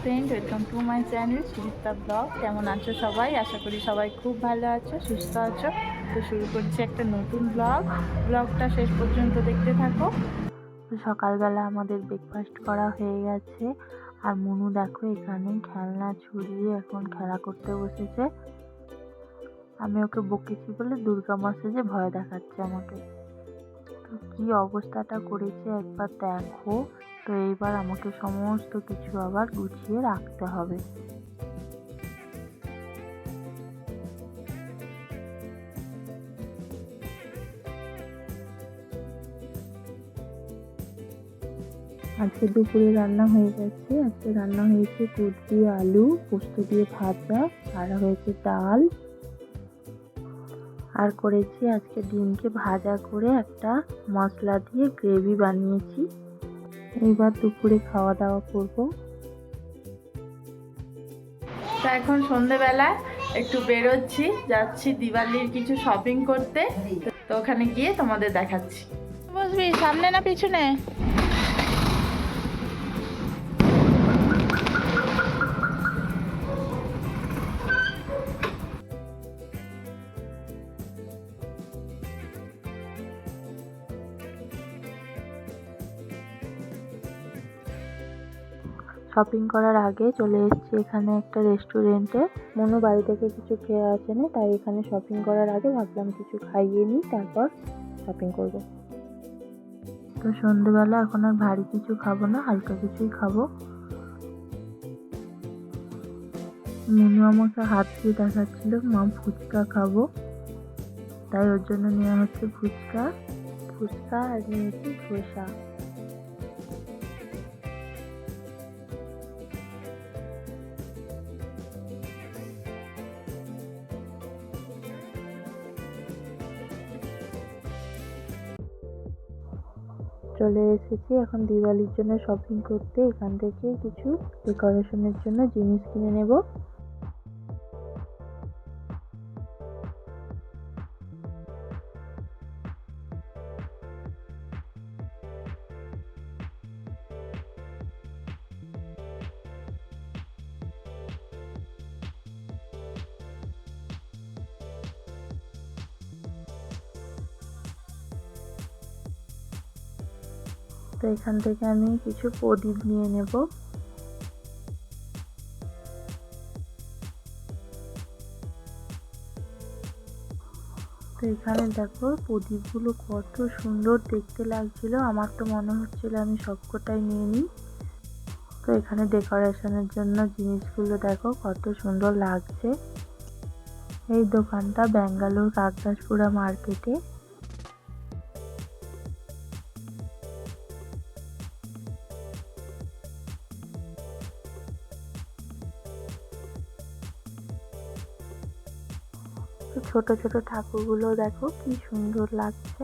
Friend, welcome to my channel Sudipta blog. কেমন আছো সবাই? আশা করি সবাই খুব ভালো আছো, সুস্থ আছো। তো শুরু করছি একটা নতুন ব্লগটা শেষ পর্যন্ত দেখতে থাকো। তো সকালবেলা আমাদের ব্রেকফাস্ট করা হয়ে গেছে, আর মনু দেখো এখানে খেলনা ছড়িয়ে এখন খেলা করতে বসেছে। আমি ওকে বকেছি বলে দুর্গা মা সেজে ভয় দেখাচ্ছে আমাকে। তো কি অবস্থাটা করেছে একবার দেখো। তো এইবার আমাকে সমস্ত কিছু আবার গুছিয়ে রাখতে হবে। আজকে দুপুরে রান্না হয়ে গেছে। আজকে রান্না হয়েছে কুট দিয়ে আলু, পোস্ত দিয়ে ভাজা, আর হয়েছে ডাল, আর করেছি আজকে ডিমকে ভাজা করে একটা মশলা দিয়ে গ্রেভি বানিয়েছি। এবার দুপুরে খাওয়া দাওয়া করব। তো এখন সন্ধেবেলা একটু বেরোচ্ছি, যাচ্ছি দিওয়ালির কিছু শপিং করতে। তো ওখানে গিয়ে তোমাদের দেখাচ্ছি। বসবি সামনে না পিছনে? শপিং করার আগে চলে এসেছি এখানে একটা রেস্টুরেন্টে। মনু বাড়ি থেকে কিছু খেয়ে আসেনি, তাই এখানে শপিং করার আগে ভাবলাম কিছু খাইয়ে নিই, তারপর শপিং করব। তো সন্ধ্যেবেলা এখন আর ভারী কিছু খাবো না, হালকা কিছুই খাবো। মনু আমাকে হাত দিয়ে দেখাচ্ছিল মা ফুচকা খাবো, তাই ওর জন্য নেওয়া হচ্ছে ফুচকা আর নিয়েছি ধোসা। চলে এসেছি এখন দিওয়ালির জন্য শপিং করতে। এখান থেকে কিছু ডেকোরেশনের জন্য জিনিস কিনে নেব। তো এখান থেকে আমি কিছু প্রদীপ নিয়ে নেব। তো এখানে দেখো প্রদীপগুলো কত সুন্দর দেখতে লাগছিল, আমার তো মনে হচ্ছিল আমি সবকটাই নিয়ে নিই। তো এখানে ডেকোরেশনের জন্য জিনিসগুলো দেখো কত সুন্দর লাগছে। এই দোকানটা ব্যাঙ্গালোর কাকদাসপুরা মার্কেটে। ছোট ছোট ঠাকুরগুলো দেখো কি সুন্দর লাগছে।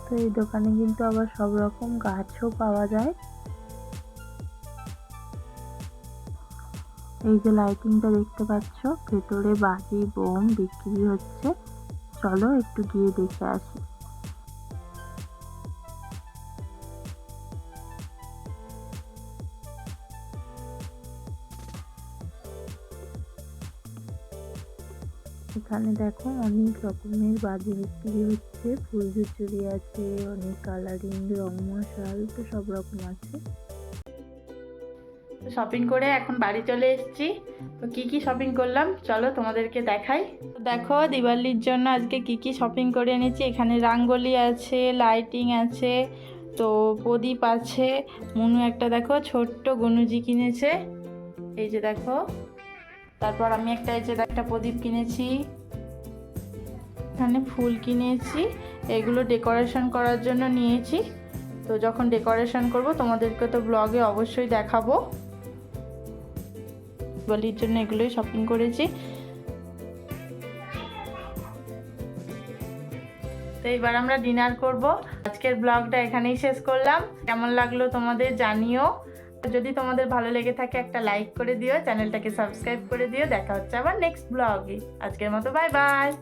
তো এই দোকানে কিন্তু আবার সব রকম গাছও পাওয়া যায়। এই যে লাইটিংটা দেখতে পাচ্ছ, ভেতরে বাজি বোম বিক্রি হচ্ছে। চলো একটু গিয়ে দেখে আসি। এখানে দেখো অনেক রকমের বাজি বিক্রি হচ্ছে, ফুলঝুরঝুরি আছে, অনেক কালারিং রং মশাল, তো সব রকম আছে। শপিং করে এখন বাড়ি চলে এসেছি। তো কি কি শপিং করলাম চলো তোমাদেরকে দেখাই। দেখো দিওয়ালির জন্য আজকে কি কি শপিং করে এনেছি। এখানে রাঙ্গোলি আছে, লাইটিং আছে, তো প্রদীপ আছে। মনু একটা দেখো ছোট্ট গনুজি কিনেছে, এই যে দেখো। তারপর আমি একটা প্রদীপ কিনেছি। এখানে ফুল কিনেছি, এগুলো ডেকোরেশন করার জন্য নিয়েছি। তো যখন ডেকোরেশন করব তোমাদেরকে তো ব্লগে অবশ্যই দেখাবো। দিওয়ালির জন্য এগুলোই শপিং করেছি। তো এবার আমরা ডিনার করব। আজকের ব্লগটা এখানেই শেষ করলাম। কেমন লাগলো তোমাদের জানিও। যদি তোমাদের ভালো লেগে থাকে একটা লাইক করে দিও, চ্যানেলটাকে সাবস্ক্রাইব করে দিও। দেখা হচ্ছে আবার নেক্সট ব্লগে। আজকের মতো বাই বাই।